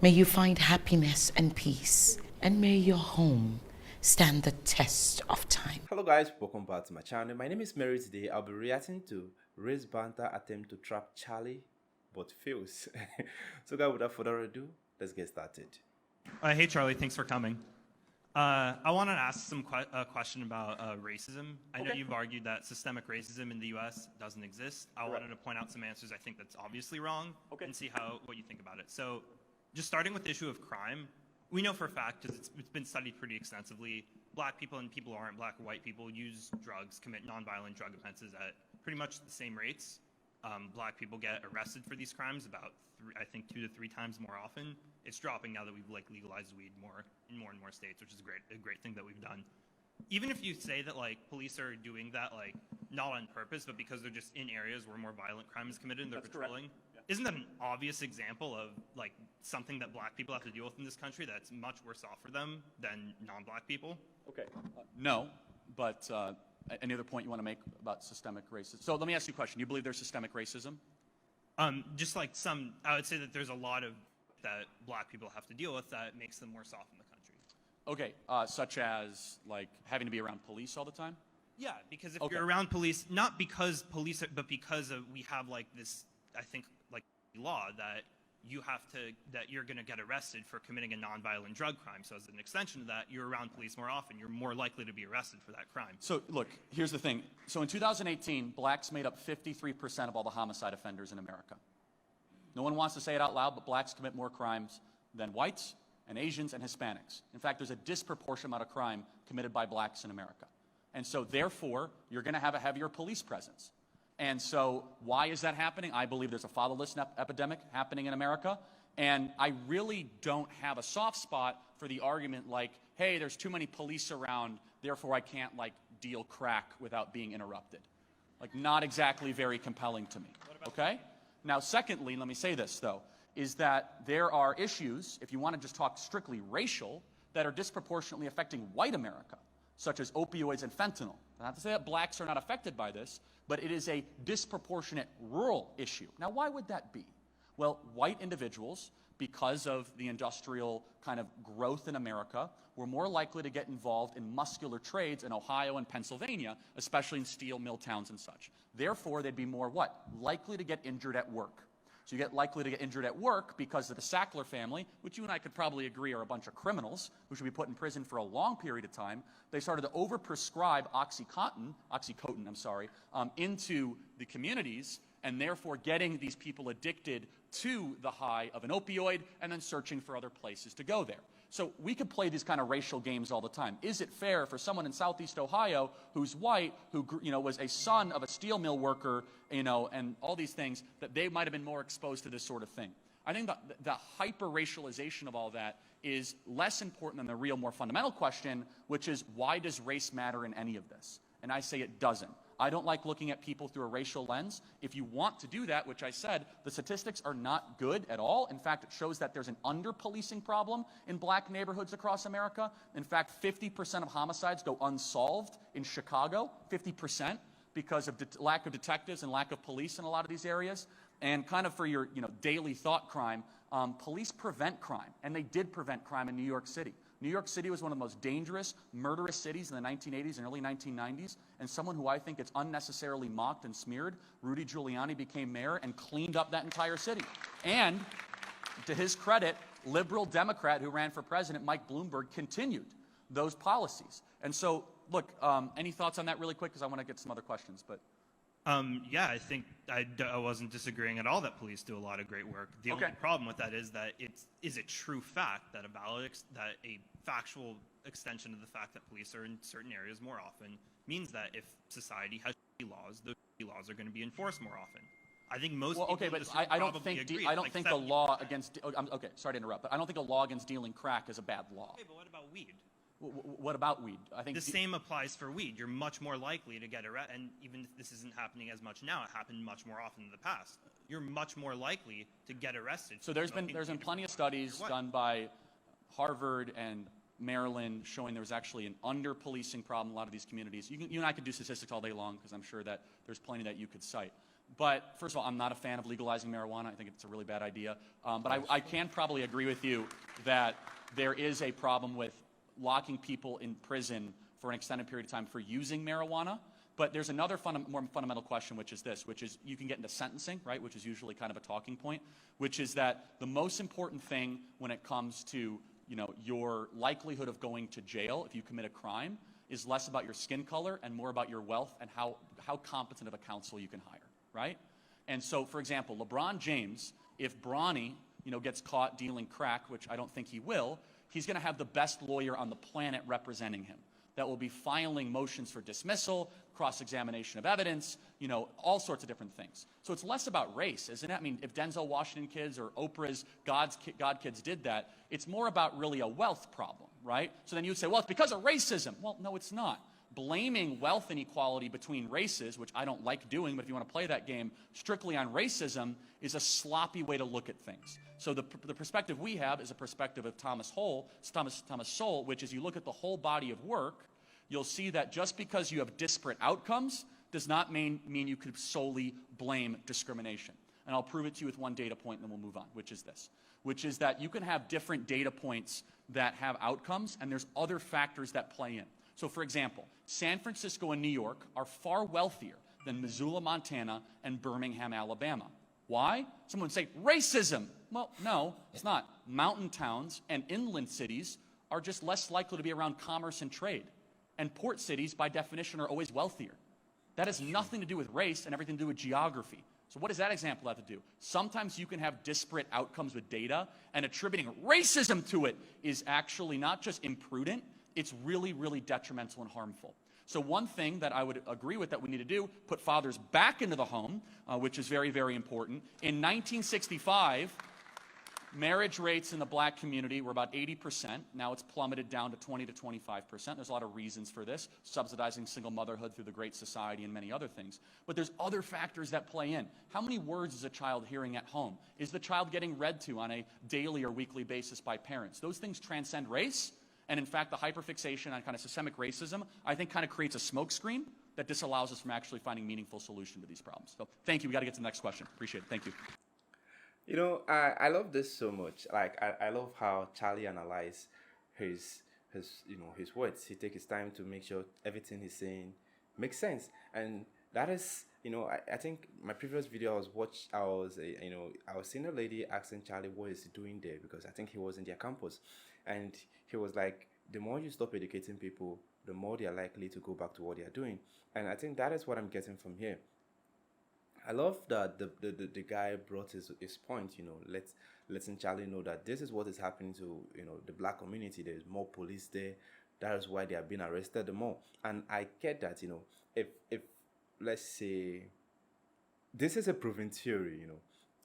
May you find happiness and peace, and may your home stand the test of time. Hello guys, welcome back to my channel. My name is Mary. Today I'll be reacting to RaceBaiter attempt to trap Charlie but fails. So guys, without further ado, let's get started. Hey Charlie, thanks for coming. I wanted to ask some question about racism. I know you've argued that systemic racism in the U.S. doesn't exist. I wanted to point out some answers I think that's obviously wrong and see what you think about it. So just starting with the issue of crime, we know for a fact, because it's been studied pretty extensively, black people and people who aren't black or white people use drugs, commit nonviolent drug offenses at pretty much the same rates. Black people get arrested for these crimes about, I think, 2 to 3 times more often. It's dropping now that we've legalized weed in more and more states, which is a great thing that we've done. Even if you say that police are doing that not on purpose, but because they're just in areas where more violent crime is committed and they're patrolling, isn't that an obvious example of something that black people have to deal with in this country that's much worse off for them than non-black people? Okay. No, but any other point you want to make about systemic racism? So let me ask you a question. You believe there's systemic racism? Just I would say that there's a lot of that black people have to deal with that makes them worse off in the country. Okay, such as having to be around police all the time? Yeah, because if you're around police, not because police, but because we have this, I think, law that you're going to get arrested for committing a nonviolent drug crime. So as an extension of that, you're around police more often. You're more likely to be arrested for that crime. So look, here's the thing. So in 2018, blacks made up 53% of all the homicide offenders in America. No one wants to say it out loud, but blacks commit more crimes than whites and Asians and Hispanics. In fact, there's a disproportionate amount of crime committed by blacks in America. And so therefore, you're going to have a heavier police presence. And so why is that happening? I believe there's a fatherless epidemic happening in America. And I really don't have a soft spot for the argument hey, there's too many police around, therefore I can't deal crack without being interrupted. Not exactly very compelling to me, okay? Now, secondly, let me say this, though, is that there are issues, if you want to just talk strictly racial, that are disproportionately affecting white America, such as opioids and fentanyl. Not to say that blacks are not affected by this, but it is a disproportionate rural issue. Now, why would that be? Well, white individuals, because of the industrial kind of growth in America, were more likely to get involved in muscular trades in Ohio and Pennsylvania, especially in steel mill towns and such. Therefore, they'd be more what? Likely to get injured at work. So you get likely to get injured at work because of the Sackler family, which you and I could probably agree are a bunch of criminals who should be put in prison for a long period of time. They started to overprescribe Oxycontin, into the communities, and therefore getting these people addicted to the high of an opioid and then searching for other places to go there. So we could play these kind of racial games all the time. Is it fair for someone in Southeast Ohio who's white, who was a son of a steel mill worker, and all these things, that they might have been more exposed to this sort of thing? I think the hyper-racialization of all that is less important than the real, more fundamental question, which is, why does race matter in any of this? And I say it doesn't. I don't like looking at people through a racial lens. If you want to do that, which I said, the statistics are not good at all. In fact, it shows that there's an under-policing problem in black neighborhoods across America. In fact, 50% of homicides go unsolved in Chicago, 50%, because of lack of detectives and lack of police in a lot of these areas. And kind of for your daily thought crime, police prevent crime, and they did prevent crime in New York City. New York City was one of the most dangerous, murderous cities in the 1980s and early 1990s, and someone who I think gets unnecessarily mocked and smeared, Rudy Giuliani, became mayor and cleaned up that entire city. And to his credit, liberal Democrat who ran for president, Mike Bloomberg, continued those policies. And so, look, any thoughts on that really quick, because I want to get some other questions. But yeah, I think I wasn't disagreeing at all that police do a lot of great work. The only problem with that is that is a true fact that a factual extension of the fact that police are in certain areas more often means that if society has laws, those laws are going to be enforced more often. I think most people but I don't think a law against sorry to interrupt, but I don't think a law against dealing crack is a bad law. Okay, but what about weed? What about weed? I think the same applies for weed. You're much more likely to get arrested, and even if this isn't happening as much now, it happened much more often in the past. You're much more likely to get arrested. So there's been plenty of studies done by Harvard and Maryland showing there was actually an under-policing problem in a lot of these communities. You and I could do statistics all day long because I'm sure that there's plenty that you could cite. But first of all, I'm not a fan of legalizing marijuana. I think it's a really bad idea. But I can probably agree with you that there is a problem with locking people in prison for an extended period of time for using marijuana. But there's another more fundamental question, which is this, which is you can get into sentencing, right, which is usually kind of a talking point, which is that the most important thing when it comes to, you know, your likelihood of going to jail if you commit a crime is less about your skin color and more about your wealth and how competent of a counsel you can hire, right? And so, for example, LeBron James, if Bronny, you know, gets caught dealing crack, which I don't think he will, he's going to have the best lawyer on the planet representing him that will be filing motions for dismissal, cross-examination of evidence, you know, all sorts of different things. So it's less about race, isn't it? I mean, if Denzel Washington kids or Oprah's God kids did that, it's more about really a wealth problem, right? So then you'd say, well, it's because of racism. Well, no, it's not. Blaming wealth inequality between races, which I don't like doing, but if you want to play that game strictly on racism, is a sloppy way to look at things. So the perspective we have is a perspective of Thomas Sowell, which is you look at the whole body of work, you'll see that just because you have disparate outcomes does not mean you could solely blame discrimination. And I'll prove it to you with one data point, and then we'll move on, which is this, which is that you can have different data points that have outcomes, and there's other factors that play in. So, for example, San Francisco and New York are far wealthier than Missoula, Montana, and Birmingham, Alabama. Why? Someone would say, racism. Well, no, it's not. Mountain towns and inland cities are just less likely to be around commerce and trade. And port cities, by definition, are always wealthier. That has nothing to do with race and everything to do with geography. So what does that example have to do? Sometimes you can have disparate outcomes with data, and attributing racism to it is actually not just imprudent, it's really, really detrimental and harmful. So one thing that I would agree with that we need to do, put fathers back into the home, which is very, very important. In 1965, marriage rates in the black community were about 80%. Now it's plummeted down to 20 to 25%. There's a lot of reasons for this, subsidizing single motherhood through the Great Society and many other things. But there's other factors that play in. How many words is a child hearing at home? Is the child getting read to on a daily or weekly basis by parents? Those things transcend race. And in fact, the hyperfixation on kind of systemic racism, I think kind of creates a smokescreen that disallows us from actually finding meaningful solution to these problems. So thank you. We got to get to the next question. Appreciate it. Thank you. You know, I love this so much. Like, I love how Charlie analyzes his words. He takes his time to make sure everything he's saying makes sense. And that is, you know, I think my previous video I was seeing a lady asking Charlie what is he doing there, because I think he was in their campus. And he was like, the more you stop educating people, the more they are likely to go back to what they are doing. And I think that is what I'm getting from here. I love that the guy brought his point, you know, letting Charlie know that this is what is happening to, you know, the black community. There's more police there. That is why they are being arrested more. And I get that, you know, if let's say, this is a proven theory, you know,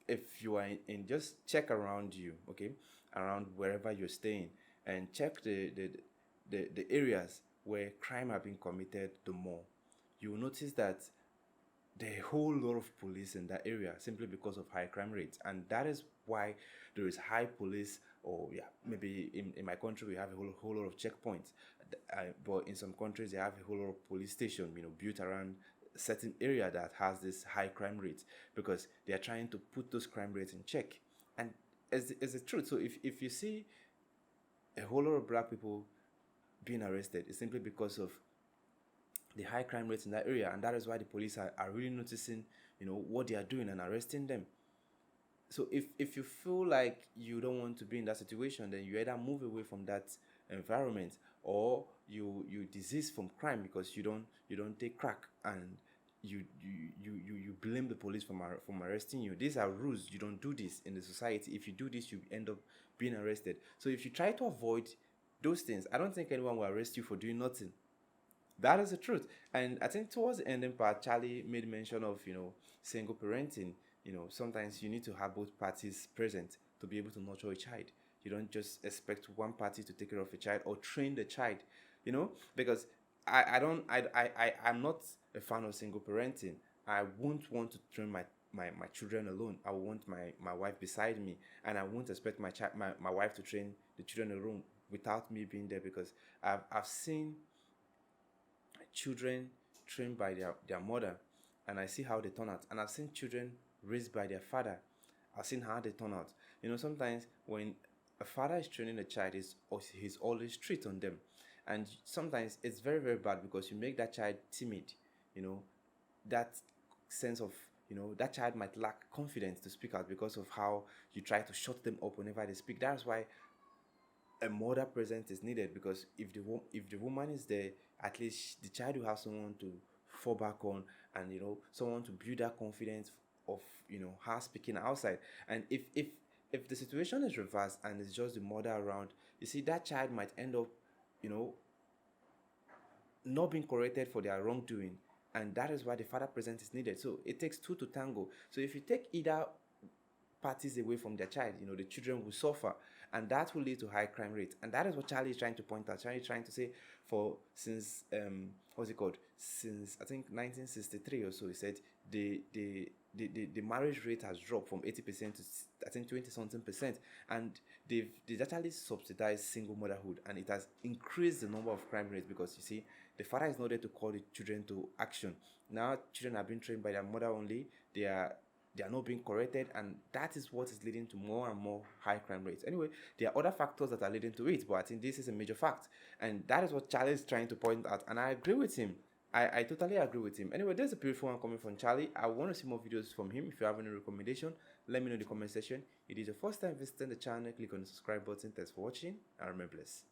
if you are in just check around you, okay, around wherever you're staying, and check the areas where crime have been committed the more, you will notice that there are a whole lot of police in that area simply because of high crime rates. And that is why there is high police, or yeah, maybe in my country we have a whole lot of checkpoints, but in some countries they have a whole lot of police stations, you know, built around a certain area that has this high crime rate, because they are trying to put those crime rates in check. And it's the truth. So if you see a whole lot of black people being arrested, it's simply because of the high crime rates in that area, and that is why the police are really noticing, you know, what they are doing and arresting them. So if you feel like you don't want to be in that situation, then you either move away from that environment, or you desist from crime because you don't take crack, and you blame the police from arresting you. These are rules. You don't do this in the society. If you do this, you end up being arrested. So if you try to avoid those things, I don't think anyone will arrest you for doing nothing. That is the truth. And I think towards the ending part, Charlie made mention of, you know, single parenting. You know, sometimes you need to have both parties present to be able to nurture a child. You don't just expect one party to take care of a child or train the child, you know, because I'm not a fan of single parenting. I won't want to train my children alone. I want my wife beside me, and I won't expect my wife to train the children alone without me being there, because I've seen children trained by their mother, and I see how they turn out. And I've seen children raised by their father. I've seen how they turn out. Sometimes when a father is training a child, he's always strict on them. And sometimes it's very, very bad because you make that child timid. That sense of, that child might lack confidence to speak out because of how you try to shut them up whenever they speak. That's why a mother presence is needed, because if the woman is there, at least the child will have someone to fall back on, and someone to build that confidence of her speaking outside. And if the situation is reversed and it's just the mother around, you see that child might end up not being corrected for their wrongdoing, and that is why the father presence is needed. So it takes two to tango. So if you take either parties away from their child, the children will suffer, and that will lead to high crime rate. And that is what Charlie is trying to point out. Charlie is trying to say, since since I think 1963 or so, he said the marriage rate has dropped from 80% to I think 20 something percent, and they've actually subsidized single motherhood, and it has increased the number of crime rates, because you see the father is not there to call the children to action. Now children are being trained by their mother only. They are not being corrected, and that is what is leading to more and more high crime rates. Anyway, there are other factors that are leading to it, but I think this is a major fact, and that is what Charlie is trying to point out, and I agree with him. I totally agree with him. Anyway, there's a beautiful one coming from Charlie. I want to see more videos from him. If you have any recommendation, let me know in the comment section. If it is your first time visiting the channel, click on the subscribe button. Thanks for watching, and remain blessed.